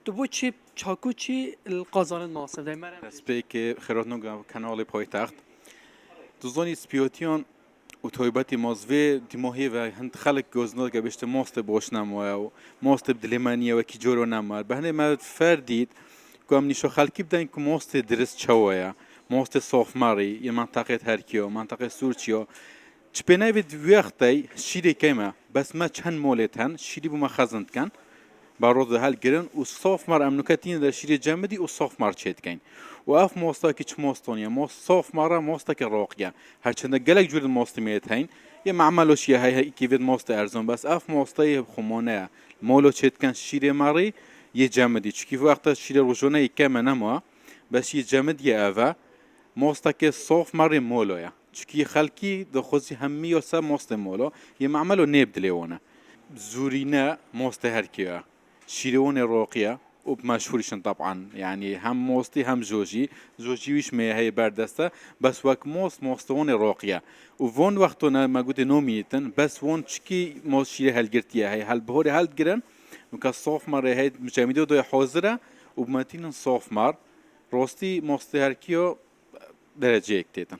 تو چی چاکو چی القازان الناصر دايما سبيك خيراتنو كانالي بايتخت تظني سبيوتيون وتويباتي موزفي دماهي و هند خلق جوزنو که بشت ماست باشنم و ماست بدلمانية و کی جورو نمار بهنه ما فردید كم نشو خلقي بدن که ماست درست چویا ماست صاف ماری یه منطقه ترکیه منطقه سورچیا چپنای ود وقتی شیری کیما بس ما چند مولتن شیری بوم خزند کن باروز هل گرن و صاف مار امنوکتین در شیری جمدی و صاف مار چید کن و اف ماستا که چه ماستونیه ماست صاف مارا ماستا که راقیه هرچند گلک جور ماست میاد هین یه معملوش یه هی کی ود ماست ارزون بس اف ماستای خمانه مولو چید کن شیری ماری یه جمدی چکی وقت شیری روزانه یکم نما بس یه جمدی اوه ماستا که صاف ماری مولویا چکی خلکی دخوزی همی و سه ماست مولو یه معملو نبدلیونه زورينا موست هركيا شيرون الراقية وبمشهورشن طبعا يعني هم موستي هم زوجي ويش ما هي بردسته بس وك موستون الراقية وفون وقتنا ما قلت نوميتن بس وون تشكي موست شيري هالجرتيا هي هالبهوري هالجرن وكا صوف مر هي مجاميدو دو حاضرة وبماتين صوف مر روستي موست هركيا درجة اكتيتن